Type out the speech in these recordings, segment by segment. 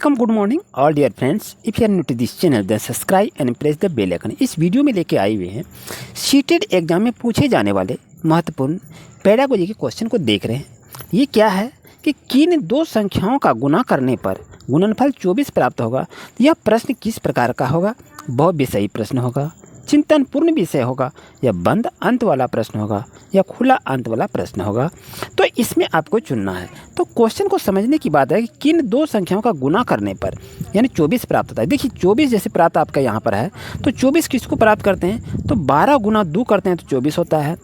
Welcome, good morning all dear friends. If you are new to this channel then subscribe and press the bell icon. इस video में लेके आए हुए हैं seated exam में पूछे जाने वाले महत्वपूर्ण पेडागोजी के क्वेश्चन को देख रहे हैं। ये क्या है कि किन दो संख्याओं का गुणा करने पर गुणनफल 24 प्राप्त होगा। यह प्रश्न किस प्रकार का होगा? बहुविषयी प्रश्न होगा, चिंतनपूर्ण विषय होगा, या बंद अंत वाला प्रश्न होगा, या खुला अंत वाला प्रश्न होगा। तो इसमें आपको चुनना है। तो क्वेश्चन को समझने की बात है कि किन दो संख्याओं का गुना करने पर यानी 24 प्राप्त होता है। देखिए 24 जैसे प्राप्त आपका यहाँ पर है तो 24 किसको प्राप्त करते हैं? तो 12 गुना 2 करते हैं तो 24 होता है,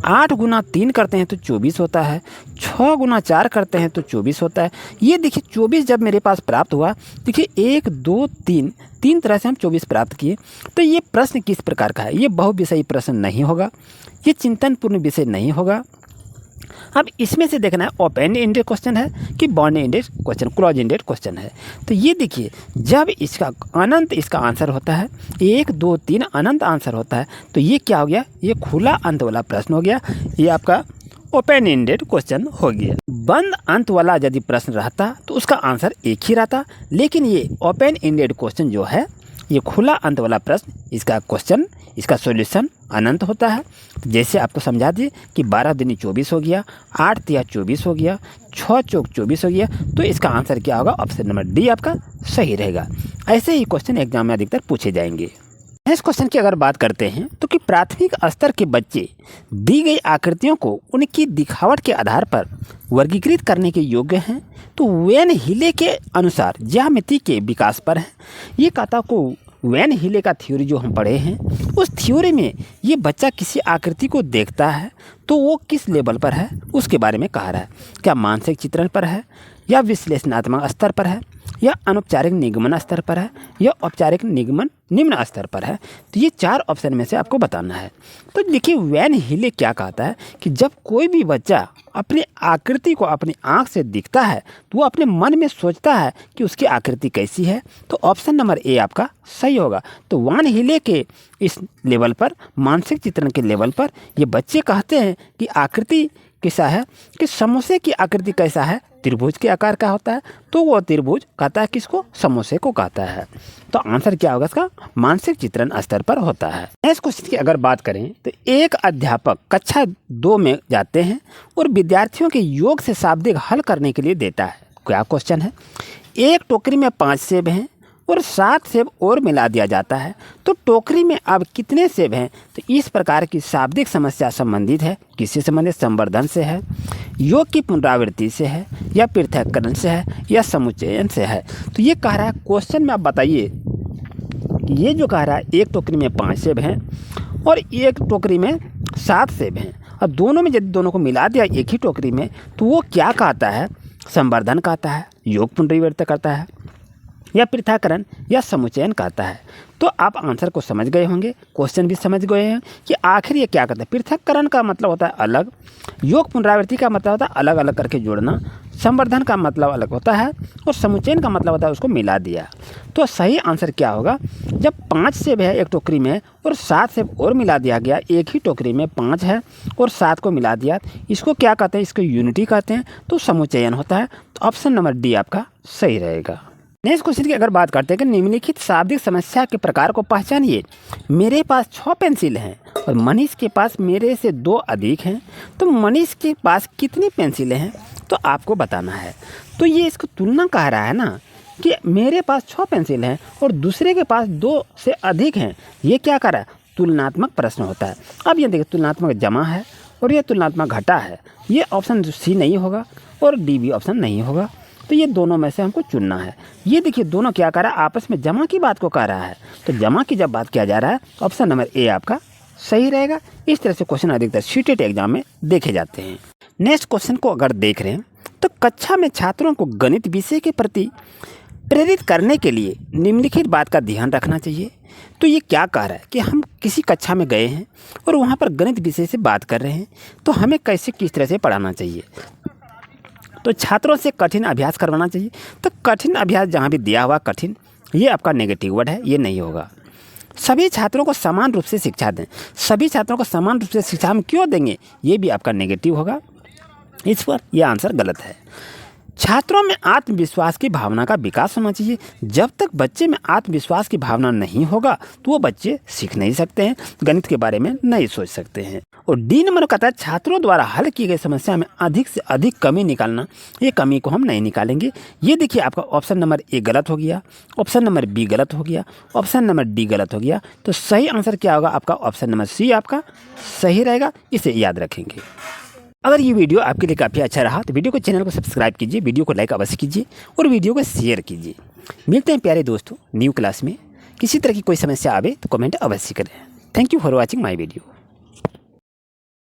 8 गुना 3 करते हैं तो 24 होता है, 6 गुना 4 करते हैं तो 24 होता है। ये देखिए 24 जब मेरे पास प्राप्त हुआ, देखिए 1 2 3 तीन तरह से हम 24 प्राप्त किए। तो ये प्रश्न किस प्रकार का है? ये बहुविषयी प्रश्न नहीं होगा, ये चिंतनपूर्ण विषय नहीं होगा। अब इसमें से देखना है ओपन एंडेड क्वेश्चन है कि bond ended question, close ended question है। तो ये देखिए जब इसका अनंत इसका आंसर होता है, 1 2 3 अनंत आंसर होता है, तो ये क्या हो गया? ये खुला अंत वाला प्रश्न हो गया, ये आपका ओपन एंडेड क्वेश्चन हो गया। बंद अंत वाला यदि प्रश्न रहता तो उसका आंसर एक ही रहता, लेकिन ये ओपन एंडेड क्वेश्चन जो है ये खुला अंत वाला प्रश्न, इसका क्वेश्चन इसका सॉल्यूशन अनंत होता है। तो जैसे आपको समझा दिए कि 12 दूनी 24 हो गया, 8 तिया 24 हो गया, 6 चौक 24 हो गया। तो इसका आंसर क्या होगा? ऑप्शन नंबर डी आपका सही रहेगा। ऐसे ही क्वेश्चन एग्जाम में अधिकतर पूछे जाएंगे। इस क्वेश्चन की अगर बात करते हैं तो कि प्राथमिक स्तर के बच्चे दी गई आकृतियों को उनकी दिखावट के आधार पर वर्गीकृत करने के योग्य हैं। तो वेन हिले के अनुसार ज्यामिति के विकास पर है। ये कहता को वेन हिले का थ्योरी जो हम पढ़े हैं, उस थ्योरी में ये बच्चा किसी आकृति को देखता है तो वो किस लेवल पर है उसके बारे में कह रहा है। क्या मानसिक चित्रण पर है, या विश्लेषणात्मक स्तर पर है, या अनौपचारिक निगमन स्तर पर है, या औपचारिक निगमन निम्न स्तर पर है। तो ये 4 ऑप्शन में से आपको बताना है। तो देखिए वेन हिले क्या कहता है कि जब कोई भी बच्चा अपनी आकृति को अपनी आँख से दिखता है तो वो अपने मन में सोचता है कि उसकी आकृति कैसी है। तो ऑप्शन नंबर ए आपका सही होगा। तो वेन हिले के इस लेवल पर, मानसिक चित्रण के लेवल पर, ये बच्चे कहते हैं कि आकृति कैसा है, कि समोसे की आकृति कैसा है, त्रिभुज के आकार का होता है। तो वो त्रिभुज कहता है किसको? समोसे को कहता है। तो आंसर क्या होगा इसका? मानसिक चित्रण स्तर पर होता है। नेक्स्ट क्वेश्चन की अगर बात करें तो एक अध्यापक कक्षा 2 में जाते हैं और विद्यार्थियों के योग से शाब्दिक हल करने के लिए देता है। क्या क्वेश्चन है? एक टोकरी में 5 सेब हैं और 7 सेब और मिला दिया जाता है, तो टोकरी में अब कितने सेब हैं? तो इस प्रकार की शाब्दिक समस्या संबंधित है, किससे संबंधित? संवर्धन से है, योग की पुनरावृत्ति से है, या पृथक्करण से है, या समुच्चयन से है। तो ये कह रहा है क्वेश्चन में आप बताइए, ये जो कह रहा है एक टोकरी में 5 सेब हैं और एक टोकरी में 7 सेब हैं, अब दोनों में यदि दोनों को मिला दिया एक ही टोकरी में, तो वो क्या कहता है? संवर्धन कहता है, योग पुनरावृत्ति करता है, या पृथक्करण या समुच्चयन कहता है। तो आप आंसर को समझ गए होंगे, क्वेश्चन भी समझ गए हैं कि आखिर ये क्या करता है। पृथक्करण का मतलब होता है अलग, योग पुनरावृत्ति का मतलब होता है अलग अलग करके जोड़ना, संवर्धन का मतलब अलग होता है, और समुच्चयन का मतलब होता है उसको मिला दिया। तो सही आंसर क्या होगा? जब 5 सेब है एक टोकरी में और 7 सेब और मिला दिया गया, एक ही टोकरी में 5 है और 7 को मिला दिया, इसको क्या कहते हैं? इसको यूनिटी कहते हैं, तो समुच्चयन होता है। तो ऑप्शन नंबर डी आपका सही रहेगा। नेक्स्ट क्वेश्चन की अगर बात करते हैं कि निम्नलिखित शाब्दिक समस्या के प्रकार को पहचानिए। मेरे पास 6 पेंसिल हैं और मनीष के पास मेरे से 2 अधिक हैं, तो मनीष के पास कितनी पेंसिलें हैं? तो आपको बताना है। तो ये इसको तुलना कह रहा है ना कि मेरे पास 6 पेंसिल हैं और दूसरे के पास 2 से अधिक हैं। ये क्या कर रहा है? तुलनात्मक प्रश्न होता है। अब ये देखिए तुलनात्मक जमा है और ये तुलनात्मक घटा है। ये ऑप्शन सी नहीं होगा और डी भी ऑप्शन नहीं होगा। तो ये दोनों में से हमको चुनना है। ये देखिए दोनों क्या कर रहा है? आपस में जमा की बात को कह रहा है। तो जमा की जब बात किया जा रहा है तो ऑप्शन नंबर ए आपका सही रहेगा। इस तरह से क्वेश्चन अधिकतर सीटेड एग्जाम में देखे जाते हैं। नेक्स्ट क्वेश्चन को अगर देख रहे हैं तो कक्षा में छात्रों को गणित विषय के प्रति प्रेरित करने के लिए निम्नलिखित बात का ध्यान रखना चाहिए। तो ये क्या कह रहा है कि हम किसी कक्षा में गए हैं और वहाँ पर गणित विषय से बात कर रहे हैं, तो हमें कैसे किस तरह से पढ़ाना चाहिए? तो छात्रों से कठिन अभ्यास करवाना चाहिए। तो कठिन अभ्यास जहाँ भी दिया हुआ कठिन, ये आपका नेगेटिव वर्ड है, ये नहीं होगा। सभी छात्रों को समान रूप से शिक्षा दें। सभी छात्रों को समान रूप से शिक्षा हम क्यों देंगे? ये भी आपका नेगेटिव होगा। इस पर यह आंसर गलत है। छात्रों में आत्मविश्वास की भावना का विकास होना चाहिए। जब तक बच्चे में आत्मविश्वास की भावना नहीं होगा तो वो बच्चे सीख नहीं सकते हैं, गणित के बारे में नहीं सोच सकते हैं। और डी नंबर कहता है छात्रों द्वारा हल की गई समस्या में अधिक से अधिक कमी निकालना। ये कमी को हम नहीं निकालेंगे। ये देखिए आपका ऑप्शन नंबर ए गलत हो गया, ऑप्शन नंबर बी गलत हो गया, ऑप्शन नंबर डी गलत हो गया। तो सही आंसर क्या होगा आपका? ऑप्शन नंबर सी आपका सही रहेगा। इसे याद रखेंगे। अगर ये वीडियो आपके लिए काफ़ी अच्छा रहा तो वीडियो को चैनल को सब्सक्राइब कीजिए, वीडियो को लाइक अवश्य कीजिए और वीडियो को शेयर कीजिए। मिलते हैं प्यारे दोस्तों न्यू क्लास में। किसी तरह की कोई समस्या आवे तो कमेंट अवश्य करें। Thank you for watching my video.